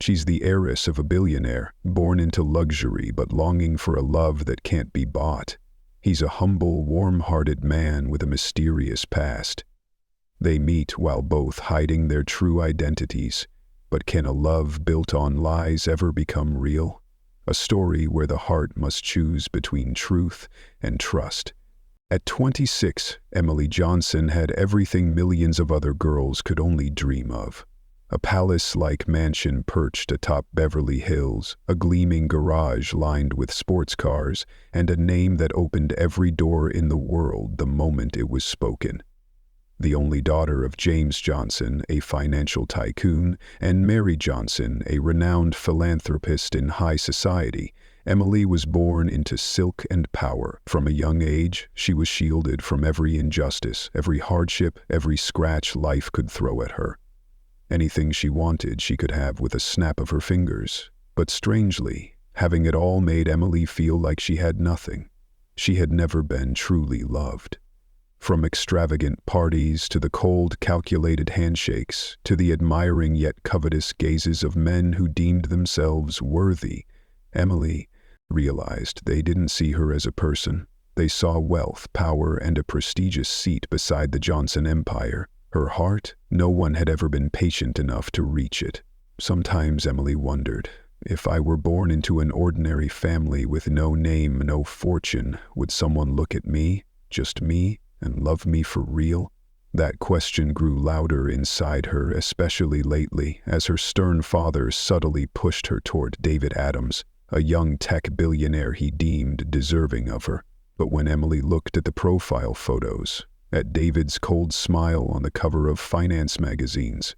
She's the heiress of a billionaire, born into luxury but longing for a love that can't be bought. He's a humble, warm-hearted man with a mysterious past. They meet while both hiding their true identities. But can a love built on lies ever become real? A story where the heart must choose between truth and trust. At 26, Emily Johnson had everything millions of other girls could only dream of. A palace-like mansion perched atop Beverly Hills, a gleaming garage lined with sports cars, and a name that opened every door in the world the moment it was spoken. The only daughter of James Johnson, a financial tycoon, and Mary Johnson, a renowned philanthropist in high society, Emily was born into silk and power. From a young age, she was shielded from every injustice, every hardship, every scratch life could throw at her. Anything she wanted, she could have with a snap of her fingers. But strangely, having it all made Emily feel like she had nothing. She had never been truly loved. From extravagant parties to the cold, calculated handshakes, to the admiring yet covetous gazes of men who deemed themselves worthy, Emily realized they didn't see her as a person. They saw wealth, power, and a prestigious seat beside the Johnson empire. Her heart, no one had ever been patient enough to reach it. Sometimes Emily wondered, if I were born into an ordinary family with no name, no fortune, would someone look at me, just me, and love me for real? That question grew louder inside her, especially lately, as her stern father subtly pushed her toward David Adams, a young tech billionaire he deemed deserving of her. But when Emily looked at the profile photos, at David's cold smile on the cover of finance magazines,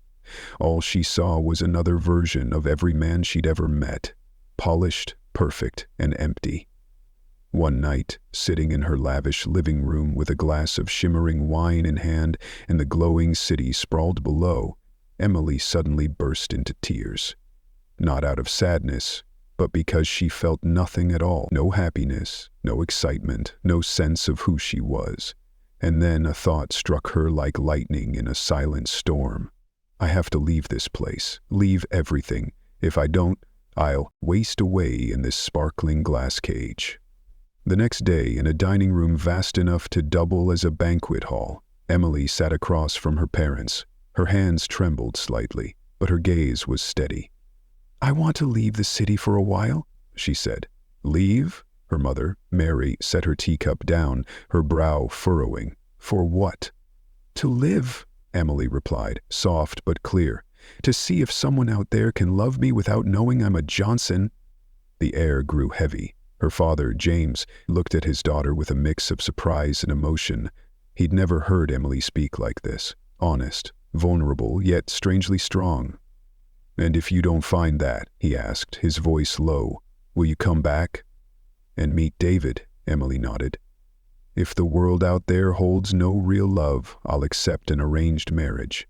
all she saw was another version of every man she'd ever met, polished, perfect, and empty. One night, sitting in her lavish living room with a glass of shimmering wine in hand and the glowing city sprawled below, Emily suddenly burst into tears. Not out of sadness, but because she felt nothing at all. No happiness, no excitement, no sense of who she was. And then a thought struck her like lightning in a silent storm. I have to leave this place, leave everything. If I don't, I'll waste away in this sparkling glass cage. The next day, in a dining room vast enough to double as a banquet hall, Emily sat across from her parents. Her hands trembled slightly, but her gaze was steady. I want to leave the city for a while, she said. Leave? Her mother, Mary, set her teacup down, her brow furrowing. For what? To live, Emily replied, soft but clear. To see if someone out there can love me without knowing I'm a Johnson. The air grew heavy. Her father, James, looked at his daughter with a mix of surprise and emotion. He'd never heard Emily speak like this. Honest, vulnerable, yet strangely strong. And if you don't find that, he asked, his voice low, will you come back? And meet David, Emily nodded. If the world out there holds no real love, I'll accept an arranged marriage.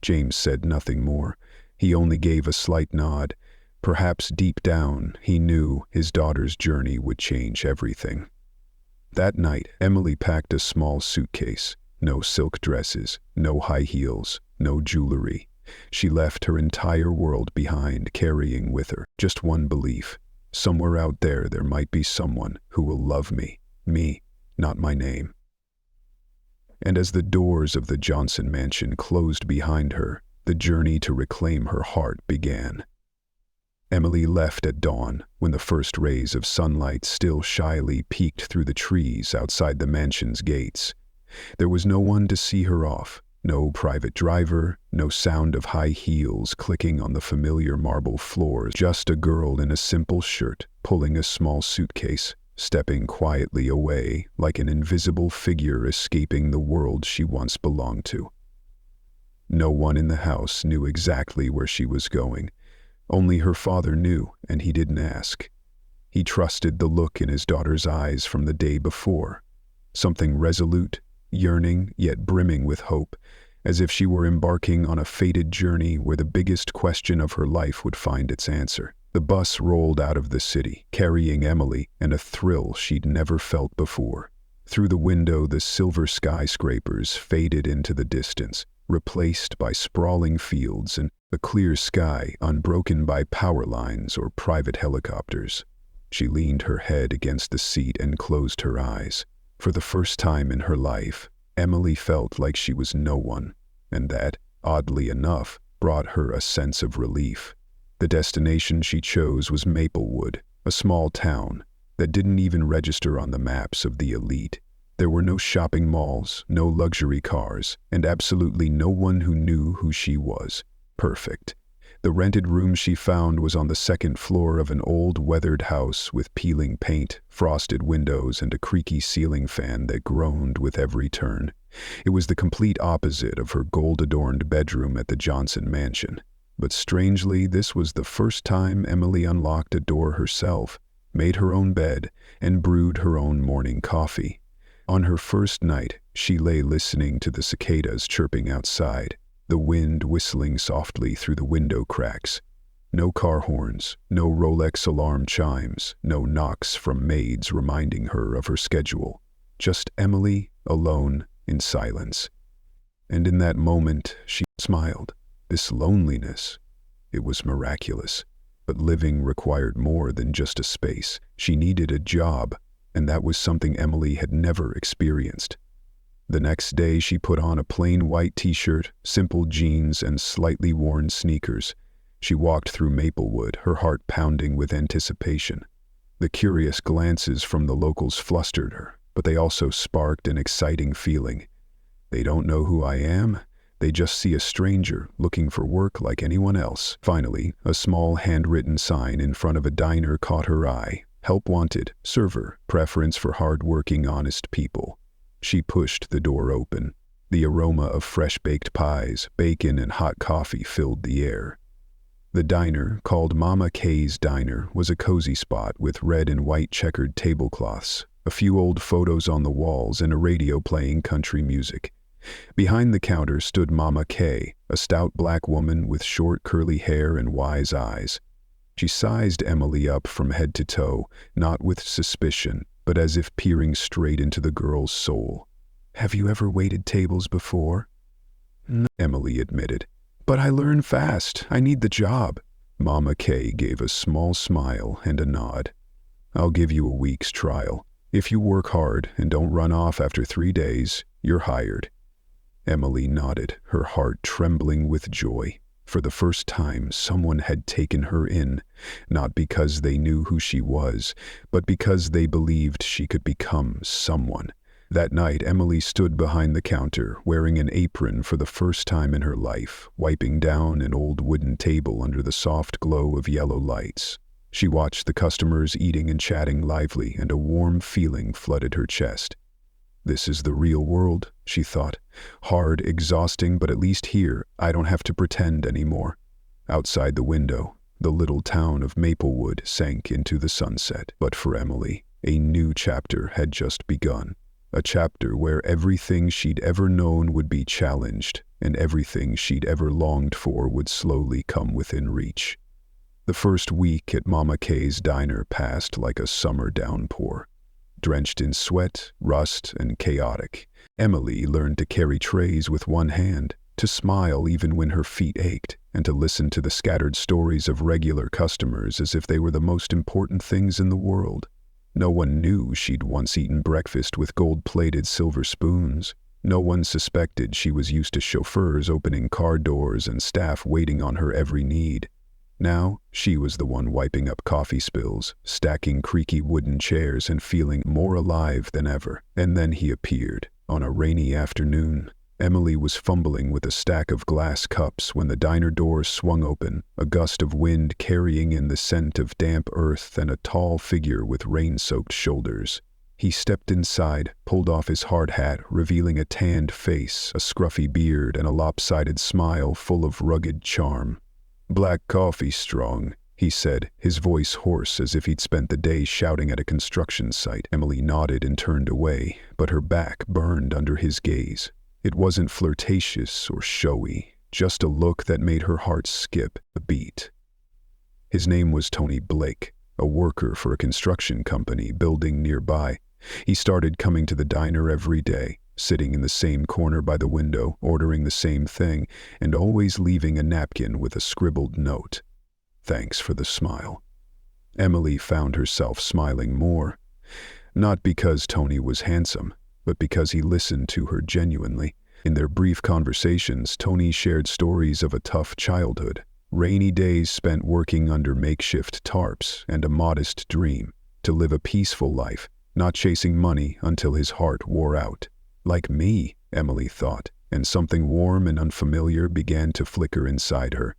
James said nothing more. He only gave a slight nod. Perhaps deep down, he knew his daughter's journey would change everything. That night, Emily packed a small suitcase. No silk dresses, no high heels, no jewelry. She left her entire world behind, carrying with her just one belief. Somewhere out there might be someone who will love me, not my name. And as the doors of the Johnson mansion closed behind her, the journey to reclaim her heart began. Emily left at dawn, when the first rays of sunlight still shyly peeked through the trees outside the mansion's gates. There was no one to see her off, no private driver, no sound of high heels clicking on the familiar marble floors, just a girl in a simple shirt, pulling a small suitcase, stepping quietly away like an invisible figure escaping the world she once belonged to. No one in the house knew exactly where she was going. Only her father knew, and he didn't ask. He trusted the look in his daughter's eyes from the day before. Something resolute, yearning, yet brimming with hope, as if she were embarking on a fated journey where the biggest question of her life would find its answer. The bus rolled out of the city, carrying Emily and a thrill she'd never felt before. Through the window, the silver skyscrapers faded into the distance, replaced by sprawling fields and A clear sky unbroken by power lines or private helicopters. She leaned her head against the seat and closed her eyes. For the first time in her life, Emily felt like she was no one, and that, oddly enough, brought her a sense of relief. The destination she chose was Maplewood, a small town that didn't even register on the maps of the elite. There were no shopping malls, no luxury cars, and absolutely no one who knew who she was. Perfect. The rented room she found was on the second floor of an old weathered house with peeling paint, frosted windows, and a creaky ceiling fan that groaned with every turn. It was the complete opposite of her gold-adorned bedroom at the Johnson mansion. But strangely, this was the first time Emily unlocked a door herself, made her own bed, and brewed her own morning coffee. On her first night, she lay listening to the cicadas chirping outside, the wind whistling softly through the window cracks. No car horns, no Rolex alarm chimes, no knocks from maids reminding her of her schedule. Just Emily, alone, in silence. And in that moment, she smiled. This loneliness, it was miraculous. But living required more than just a space. She needed a job, and that was something Emily had never experienced. The next day, she put on a plain white t-shirt, simple jeans, and slightly worn sneakers. She walked through Maplewood, her heart pounding with anticipation. The curious glances from the locals flustered her, but they also sparked an exciting feeling. They don't know who I am. They just see a stranger looking for work like anyone else. Finally, a small handwritten sign in front of a diner caught her eye. Help wanted, server, preference for hard-working, honest people. She pushed the door open. The aroma of fresh-baked pies, bacon, and hot coffee filled the air. The diner, called Mama K's Diner, was a cozy spot with red and white checkered tablecloths, a few old photos on the walls, and a radio playing country music. Behind the counter stood Mama K, a stout black woman with short curly hair and wise eyes. She sized Emily up from head to toe, not with suspicion, but as if peering straight into the girl's soul. "Have you ever waited tables before?" "No," Emily admitted. "But I learn fast. I need the job." Mama K gave a small smile and a nod. "I'll give you a week's trial. If you work hard and don't run off after 3 days, you're hired." Emily nodded, her heart trembling with joy. For the first time, someone had taken her in, not because they knew who she was, but because they believed she could become someone. That night, Emily stood behind the counter, wearing an apron for the first time in her life, wiping down an old wooden table under the soft glow of yellow lights. She watched the customers eating and chatting lively, and a warm feeling flooded her chest. This is the real world, she thought. Hard, exhausting, but at least here, I don't have to pretend anymore. Outside the window, the little town of Maplewood sank into the sunset. But for Emily, a new chapter had just begun. A chapter where everything she'd ever known would be challenged, and everything she'd ever longed for would slowly come within reach. The first week at Mama K's Diner passed like a summer downpour. Drenched in sweat, rust, and chaotic, Emily learned to carry trays with one hand, to smile even when her feet ached, and to listen to the scattered stories of regular customers as if they were the most important things in the world. No one knew she'd once eaten breakfast with gold-plated silver spoons. No one suspected she was used to chauffeurs opening car doors and staff waiting on her every need. Now, she was the one wiping up coffee spills, stacking creaky wooden chairs, and feeling more alive than ever. And then he appeared, on a rainy afternoon. Emily was fumbling with a stack of glass cups when the diner doors swung open, a gust of wind carrying in the scent of damp earth and a tall figure with rain-soaked shoulders. He stepped inside, pulled off his hard hat, revealing a tanned face, a scruffy beard, and a lopsided smile full of rugged charm. "Black coffee strong," he said, his voice hoarse as if he'd spent the day shouting at a construction site. Emily nodded and turned away, but her back burned under his gaze. It wasn't flirtatious or showy, just a look that made her heart skip a beat. His name was Tony Blake, a worker for a construction company building nearby. He started coming to the diner every day, sitting in the same corner by the window, ordering the same thing, and always leaving a napkin with a scribbled note. "Thanks for the smile." Emily found herself smiling more, not because Tony was handsome, but because he listened to her genuinely. In their brief conversations, Tony shared stories of a tough childhood, rainy days spent working under makeshift tarps, and a modest dream to live a peaceful life, not chasing money until his heart wore out. Like me, Emily thought, and something warm and unfamiliar began to flicker inside her.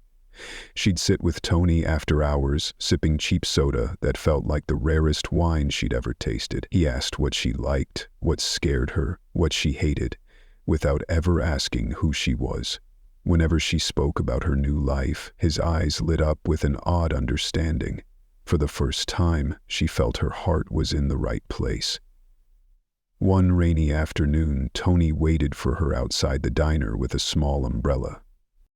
She'd sit with Tony after hours, sipping cheap soda that felt like the rarest wine she'd ever tasted. He asked what she liked, what scared her, what she hated, without ever asking who she was. Whenever she spoke about her new life, his eyes lit up with an odd understanding. For the first time, she felt her heart was in the right place. One rainy afternoon, Tony waited for her outside the diner with a small umbrella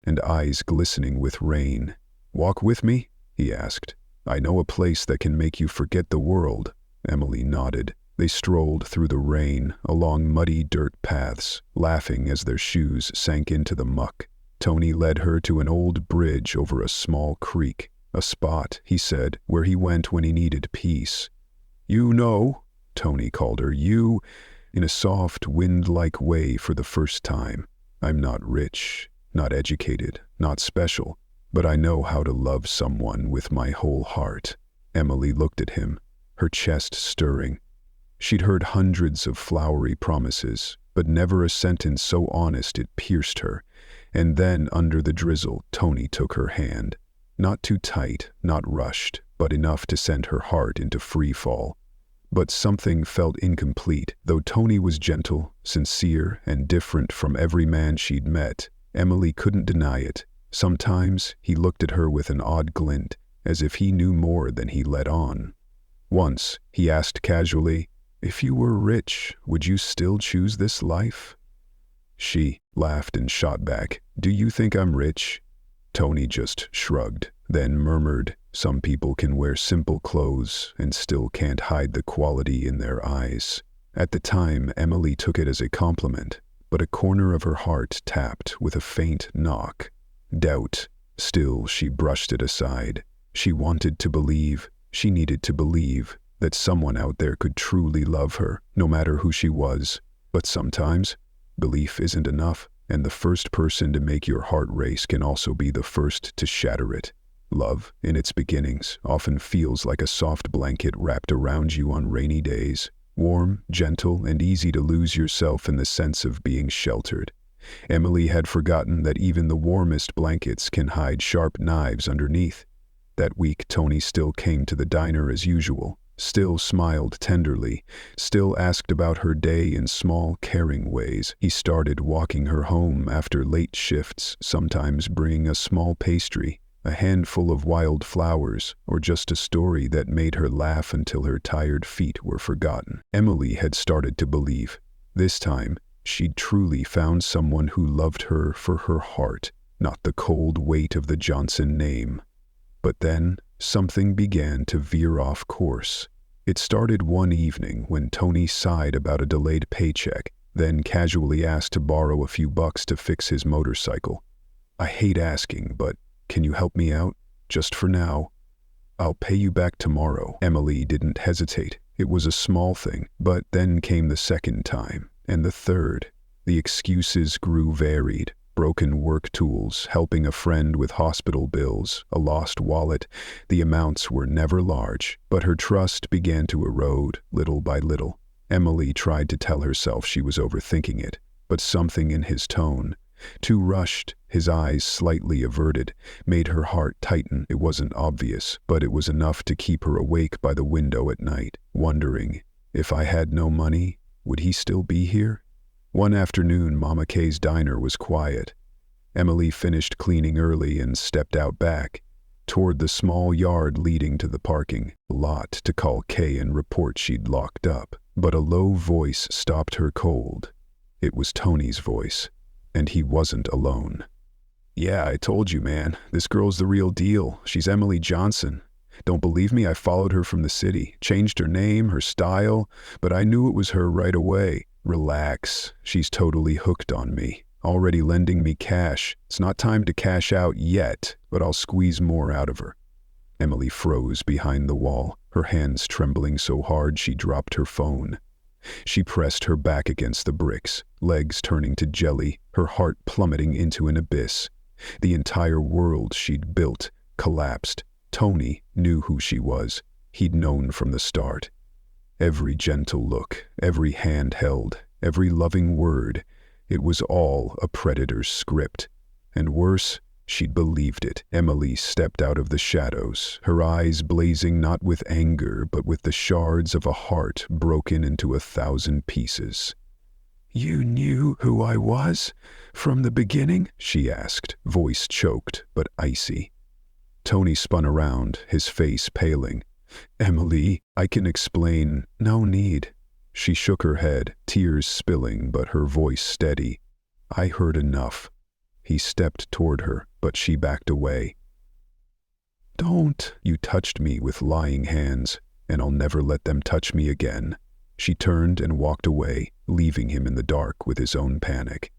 and eyes glistening with rain. "Walk with me?" he asked. "I know a place that can make you forget the world." Emily nodded. They strolled through the rain, along muddy dirt paths, laughing as their shoes sank into the muck. Tony led her to an old bridge over a small creek, a spot, he said, where he went when he needed peace. "You know," Tony called her, "you," in a soft, wind-like way for the first time. "I'm not rich, not educated, not special, but I know how to love someone with my whole heart." Emily looked at him, her chest stirring. She'd heard hundreds of flowery promises, but never a sentence so honest it pierced her. And then, under the drizzle, Tony took her hand. Not too tight, not rushed, but enough to send her heart into free fall. But something felt incomplete. Though Tony was gentle, sincere, and different from every man she'd met, Emily couldn't deny it. Sometimes he looked at her with an odd glint, as if he knew more than he let on. Once, he asked casually, "If you were rich, would you still choose this life?" She laughed and shot back, "Do you think I'm rich?" Tony just shrugged, then murmured, "Some people can wear simple clothes and still can't hide the quality in their eyes." At the time, Emily took it as a compliment, but a corner of her heart tapped with a faint knock. Doubt. Still, she brushed it aside. She wanted to believe, she needed to believe, that someone out there could truly love her, no matter who she was. But sometimes, belief isn't enough, and the first person to make your heart race can also be the first to shatter it. Love, in its beginnings, often feels like a soft blanket wrapped around you on rainy days, warm, gentle, and easy to lose yourself in the sense of being sheltered. Emily had forgotten that even the warmest blankets can hide sharp knives underneath. That week, Tony still came to the diner as usual, still smiled tenderly, still asked about her day in small, caring ways. He started walking her home after late shifts, sometimes bringing a small pastry, a handful of wild flowers, or just a story that made her laugh until her tired feet were forgotten. Emily had started to believe. This time, she'd truly found someone who loved her for her heart, not the cold weight of the Johnson name. But then, something began to veer off course. It started one evening when Tony sighed about a delayed paycheck, then casually asked to borrow a few bucks to fix his motorcycle. "I hate asking, but can you help me out? Just for now." "I'll pay you back tomorrow." Emily didn't hesitate. It was a small thing, but then came the second time, and the third. The excuses grew varied. Broken work tools, helping a friend with hospital bills, a lost wallet. The amounts were never large, but her trust began to erode, little by little. Emily tried to tell herself she was overthinking it, but something in his tone, too rushed, his eyes slightly averted, made her heart tighten. It wasn't obvious, but it was enough to keep her awake by the window at night, wondering, if I had no money, would he still be here? One afternoon, Mama Kay's diner was quiet. Emily finished cleaning early and stepped out back, toward the small yard leading to the parking lot to call Kay and report she'd locked up. But a low voice stopped her cold. It was Tony's voice, and he wasn't alone. "Yeah, I told you, man. This girl's the real deal. She's Emily Johnson. Don't believe me? I followed her from the city, changed her name, her style, but I knew it was her right away. Relax, she's totally hooked on me. Already lending me cash. It's not time to cash out yet, but I'll squeeze more out of her. Emily froze behind the wall, her hands trembling so hard she dropped her phone. She pressed her back against the bricks, legs turning to jelly, her heart plummeting into an abyss. The entire world she'd built collapsed. Tony knew who she was. He'd known from the start. Every gentle look, every hand held, every loving word, it was all a predator's script. And worse, she'd believed it. Emily stepped out of the shadows, her eyes blazing not with anger, but with the shards of a heart broken into 1,000 pieces. "You knew who I was from the beginning?" she asked, voice choked but icy. Tony spun around, his face paling. "Emily, I can explain. No need." She shook her head, tears spilling but her voice steady. "I heard enough." He stepped toward her, but she backed away. "Don't." "You touched me with lying hands, and I'll never let them touch me again." She turned and walked away, leaving him in the dark with his own panic.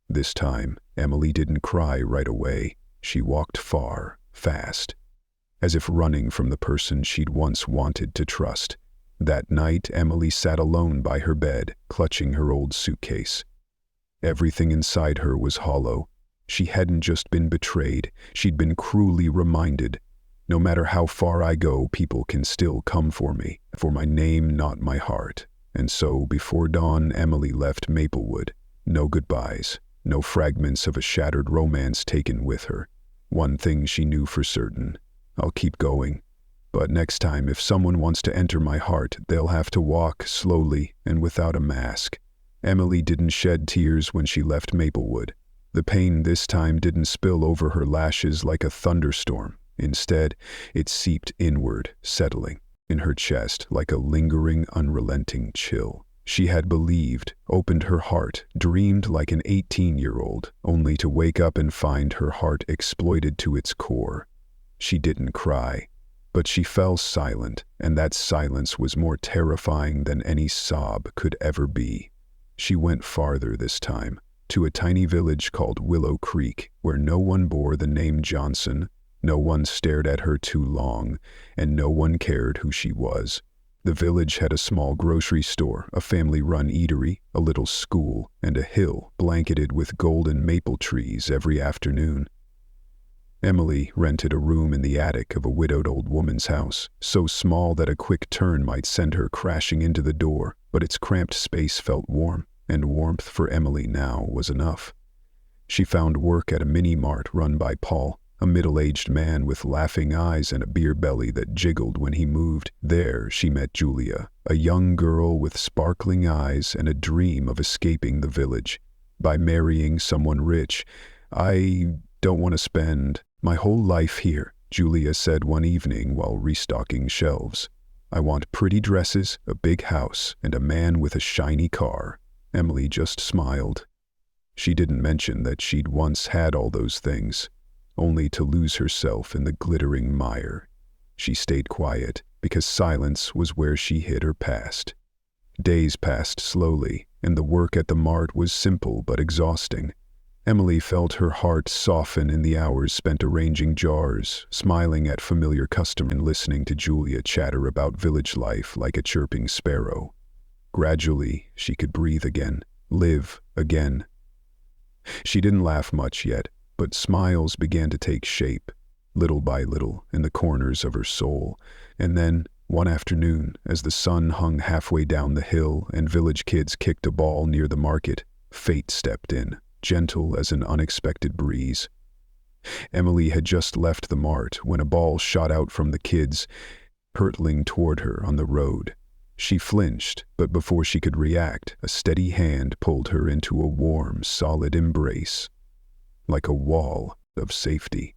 This time, Emily didn't cry right away. She walked far, fast, as if running from the person she'd once wanted to trust. That night, Emily sat alone by her bed, clutching her old suitcase. Everything inside her was hollow. She hadn't just been betrayed, she'd been cruelly reminded. No matter how far I go, people can still come for me, for my name, not my heart. And so, before dawn, Emily left Maplewood. No goodbyes, no fragments of a shattered romance taken with her. One thing she knew for certain: I'll keep going. But next time, if someone wants to enter my heart, they'll have to walk slowly and without a mask. Emily didn't shed tears when she left Maplewood. The pain this time didn't spill over her lashes like a thunderstorm. Instead, it seeped inward, settling in her chest like a lingering, unrelenting chill. She had believed, opened her heart, dreamed like an 18-year-old, only to wake up and find her heart exploited to its core. She didn't cry, but she fell silent, and that silence was more terrifying than any sob could ever be. She went farther this time, to a tiny village called Willow Creek, where no one bore the name Johnson, no one stared at her too long, and no one cared who she was. The village had a small grocery store, a family-run eatery, a little school, and a hill blanketed with golden maple trees every afternoon. Emily rented a room in the attic of a widowed old woman's house, so small that a quick turn might send her crashing into the door, but its cramped space felt warm, and warmth for Emily now was enough. She found work at a mini-mart run by Paul, a middle-aged man with laughing eyes and a beer belly that jiggled when he moved. There she met Julia, a young girl with sparkling eyes and a dream of escaping the village. By marrying someone rich, "I don't want to spend my whole life here," Julia said one evening while restocking shelves. "I want pretty dresses, a big house, and a man with a shiny car." Emily just smiled. She didn't mention that she'd once had all those things, only to lose herself in the glittering mire. She stayed quiet, because silence was where she hid her past. Days passed slowly, and the work at the mart was simple but exhausting. Emily felt her heart soften in the hours spent arranging jars, smiling at familiar customers and listening to Julia chatter about village life like a chirping sparrow. Gradually, she could breathe again, live again. She didn't laugh much yet, but smiles began to take shape, little by little, in the corners of her soul. And then, one afternoon, as the sun hung halfway down the hill and village kids kicked a ball near the market, fate stepped in, gentle as an unexpected breeze. Emily had just left the mart when a ball shot out from the kids, hurtling toward her on the road. She flinched, but before she could react, a steady hand pulled her into a warm, solid embrace, like a wall of safety.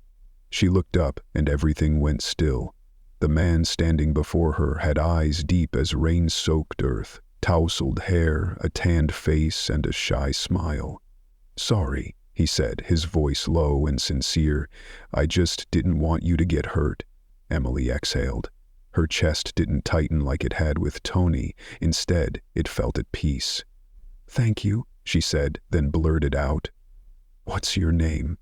She looked up, and everything went still. The man standing before her had eyes deep as rain-soaked earth, tousled hair, a tanned face, and a shy smile. "Sorry," he said, his voice low and sincere. "I just didn't want you to get hurt." Emily exhaled. Her chest didn't tighten like it had with Tony. Instead, it felt at peace. "Thank you," she said, then blurted out, "What's your name?"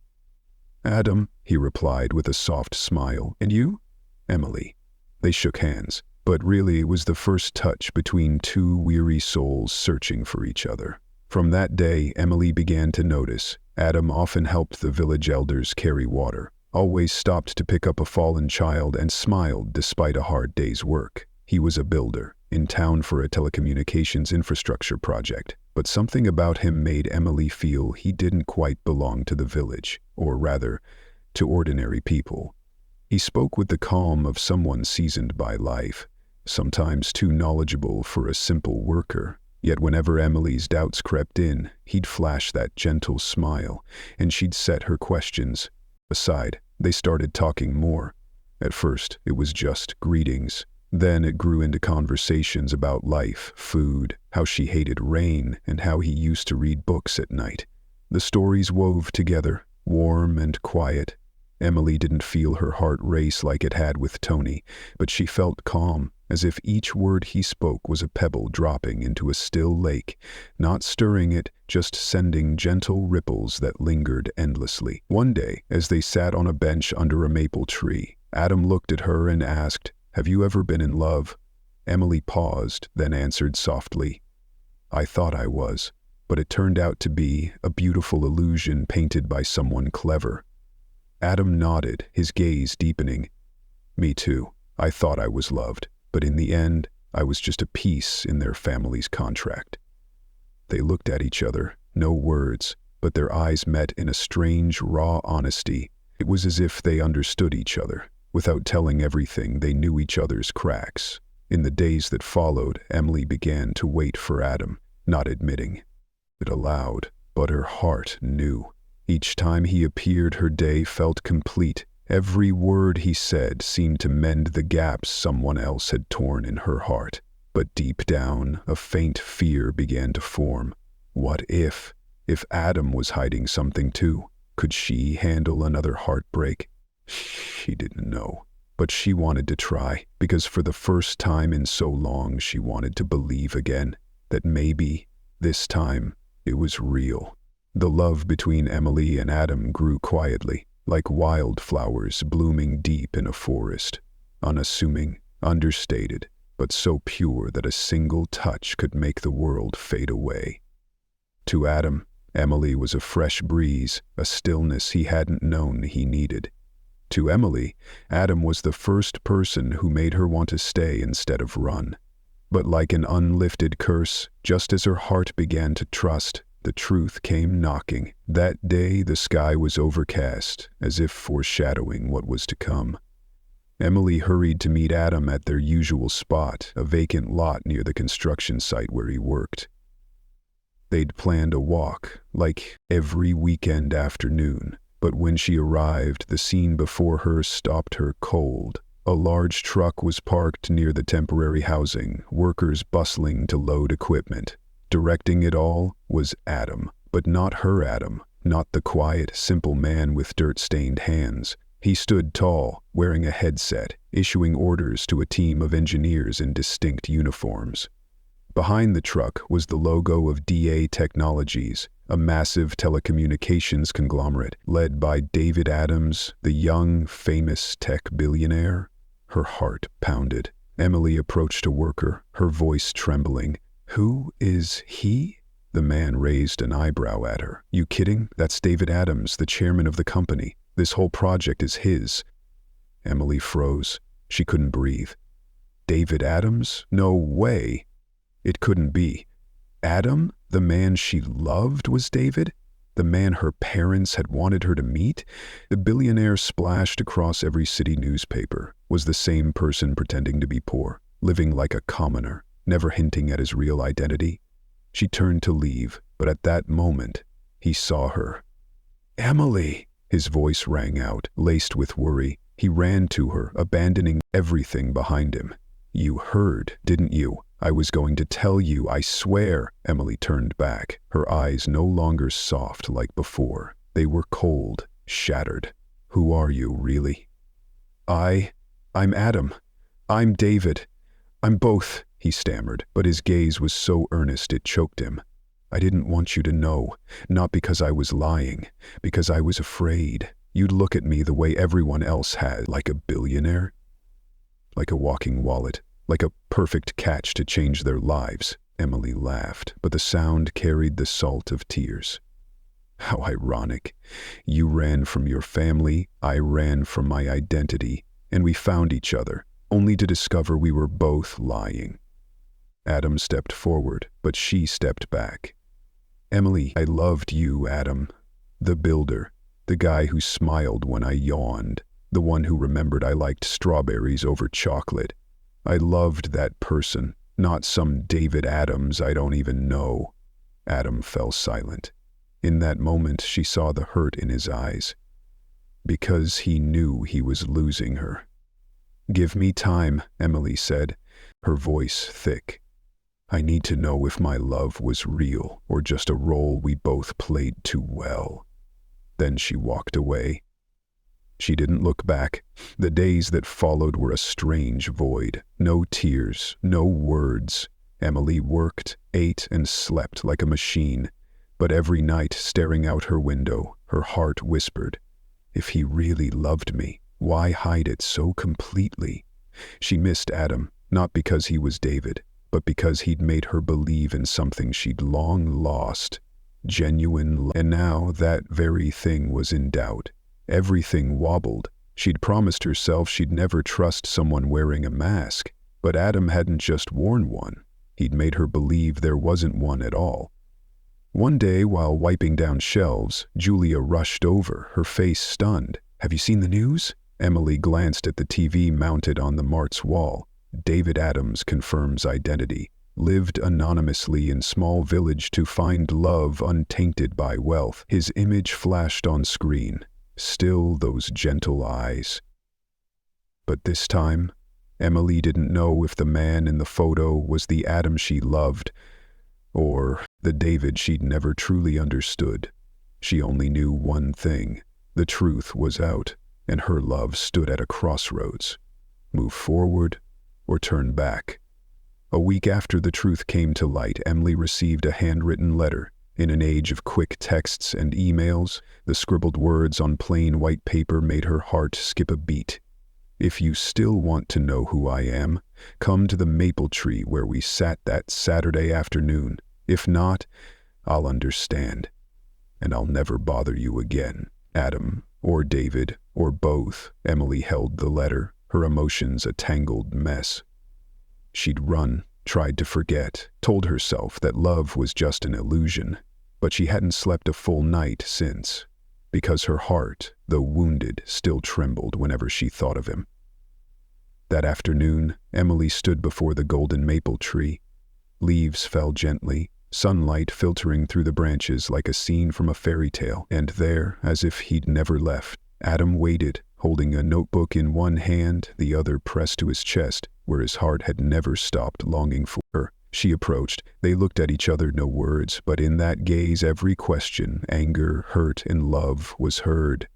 "Adam," he replied with a soft smile. "And you?" "Emily." They shook hands, but really it was the first touch between two weary souls searching for each other. From that day, Emily began to notice. Adam often helped the village elders carry water, always stopped to pick up a fallen child, and smiled despite a hard day's work. He was a builder, in town for a telecommunications infrastructure project, but something about him made Emily feel he didn't quite belong to the village, or rather, to ordinary people. He spoke with the calm of someone seasoned by life, sometimes too knowledgeable for a simple worker. Yet whenever Emily's doubts crept in, he'd flash that gentle smile, and she'd set her questions aside. They started talking more. At first, it was just greetings. Then it grew into conversations about life, food, how she hated rain, and how he used to read books at night. The stories wove together, warm and quiet. Emily didn't feel her heart race like it had with Tony, but she felt calm, as if each word he spoke was a pebble dropping into a still lake, not stirring it, just sending gentle ripples that lingered endlessly. One day, as they sat on a bench under a maple tree, Adam looked at her and asked, "Have you ever been in love?" Emily paused, then answered softly, "I thought I was, but it turned out to be a beautiful illusion painted by someone clever." Adam nodded, his gaze deepening. "Me too. I thought I was loved, but in the end, I was just a piece in their family's contract." They looked at each other, no words, but their eyes met in a strange, raw honesty. It was as if they understood each other. Without telling everything, they knew each other's cracks. In the days that followed, Emily began to wait for Adam, not admitting it aloud, but her heart knew. Each time he appeared, her day felt complete. Every word he said seemed to mend the gaps someone else had torn in her heart. But deep down, a faint fear began to form. What if Adam was hiding something too? Could she handle another heartbreak? She didn't know, but she wanted to try, because for the first time in so long she wanted to believe again, that maybe, this time, it was real. The love between Emily and Adam grew quietly, like wildflowers blooming deep in a forest, unassuming, understated, but so pure that a single touch could make the world fade away. To Adam, Emily was a fresh breeze, a stillness he hadn't known he needed. To Emily, Adam was the first person who made her want to stay instead of run. But like an unlifted curse, just as her heart began to trust, the truth came knocking. That day the sky was overcast, as if foreshadowing what was to come. Emily hurried to meet Adam at their usual spot, a vacant lot near the construction site where he worked. They'd planned a walk, like every weekend afternoon, but when she arrived, the scene before her stopped her cold. A large truck was parked near the temporary housing, workers bustling to load equipment. Directing it all was Adam, but not her Adam, not the quiet, simple man with dirt-stained hands. He stood tall, wearing a headset, issuing orders to a team of engineers in distinct uniforms. Behind the truck was the logo of DA Technologies, a massive telecommunications conglomerate led by David Adams, the young, famous tech billionaire. Her heart pounded. Emily approached a worker, her voice trembling. "Who is he?" The man raised an eyebrow at her. "You kidding? That's David Adams, the chairman of the company. This whole project is his." Emily froze. She couldn't breathe. David Adams? No way. It couldn't be. Adam, the man she loved, was David? The man her parents had wanted her to meet? The billionaire splashed across every city newspaper was the same person pretending to be poor, living like a commoner, never hinting at his real identity. She turned to leave, but at that moment, he saw her. "Emily!" His voice rang out, laced with worry. He ran to her, abandoning everything behind him. "You heard, didn't you? I was going to tell you, I swear." Emily turned back, her eyes no longer soft like before. They were cold, shattered. "Who are you, really?" I'm Adam. I'm David. I'm both," he stammered, but his gaze was so earnest it choked him. I didn't want you to know, not because I was lying, because I was afraid. You'd look at me the way everyone else had, like a billionaire, like a walking wallet, like a perfect catch to change their lives. Emily laughed, but the sound carried the salt of tears. How ironic. You ran from your family, I ran from my identity, and we found each other, only to discover we were both lying. Adam stepped forward, but she stepped back. Emily, I loved you, Adam. The builder, the guy who smiled when I yawned, the one who remembered I liked strawberries over chocolate. I loved that person, not some David Adams I don't even know. Adam fell silent. In that moment, she saw the hurt in his eyes, because he knew he was losing her. Give me time, Emily said, her voice thick. I need to know if my love was real or just a role we both played too well. Then she walked away. She didn't look back. The days that followed were a strange void. No tears, no words. Emily worked, ate, and slept like a machine. But every night, staring out her window, her heart whispered, if he really loved me, why hide it so completely? She missed Adam, not because he was David, but because he'd made her believe in something she'd long lost. Genuine love. And now that very thing was in doubt. Everything wobbled. She'd promised herself she'd never trust someone wearing a mask, but Adam hadn't just worn one. He'd made her believe there wasn't one at all. One day, while wiping down shelves, Julia rushed over, her face stunned. Have you seen the news? Emily glanced at the TV mounted on the Mart's wall. David Adams confirms identity. Lived anonymously in small village to find love untainted by wealth. His image flashed on screen. Still those gentle eyes. But this time, Emily didn't know if the man in the photo was the Adam she loved, or the David she'd never truly understood. She only knew one thing. The truth was out, and her love stood at a crossroads. Move forward or turn back. A week after the truth came to light, Emily received a handwritten letter. In an age of quick texts and emails, the scribbled words on plain white paper made her heart skip a beat. If you still want to know who I am, come to the maple tree where we sat that Saturday afternoon. If not, I'll understand, and I'll never bother you again. Adam, or David, or both. Emily held the letter, her emotions a tangled mess. She'd run, tried to forget, told herself that love was just an illusion, but she hadn't slept a full night since, because her heart, though wounded, still trembled whenever she thought of him. That afternoon, Emily stood before the golden maple tree. Leaves fell gently, sunlight filtering through the branches like a scene from a fairy tale, and there, as if he'd never left, Adam waited, holding a notebook in one hand, the other pressed to his chest, where his heart had never stopped longing for her. She approached. They looked at each other, no words, but in that gaze every question, anger, hurt, and love was heard.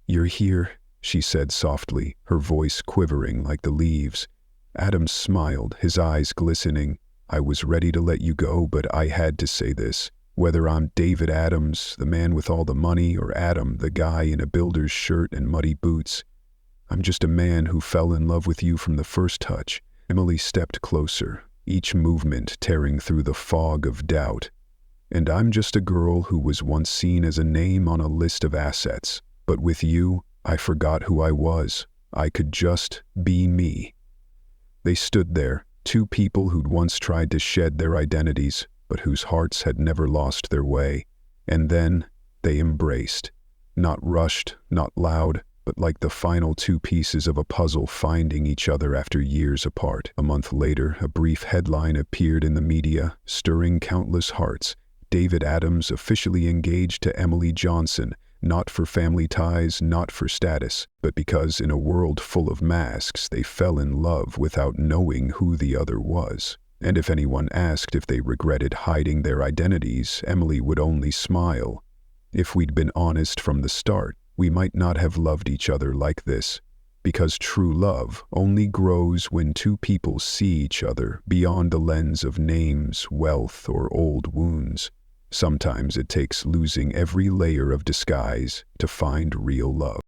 You're here, she said softly, her voice quivering like the leaves. Adam smiled, his eyes glistening. I was ready to let you go, but I had to say this. Whether I'm David Adams, the man with all the money, or Adam, the guy in a builder's shirt and muddy boots, I'm just a man who fell in love with you from the first touch. Emily stepped closer, each movement tearing through the fog of doubt. And I'm just a girl who was once seen as a name on a list of assets. But with you, I forgot who I was. I could just be me. They stood there, two people who'd once tried to shed their identities, but whose hearts had never lost their way. And then they embraced. Not rushed, not loud, but like the final two pieces of a puzzle finding each other after years apart. A month later, a brief headline appeared in the media, stirring countless hearts. David Adams officially engaged to Emily Johnson, not for family ties, not for status, but because in a world full of masks, they fell in love without knowing who the other was. And if anyone asked if they regretted hiding their identities, Emily would only smile. If we'd been honest from the start, we might not have loved each other like this, because true love only grows when two people see each other beyond the lens of names, wealth, or old wounds. Sometimes it takes losing every layer of disguise to find real love.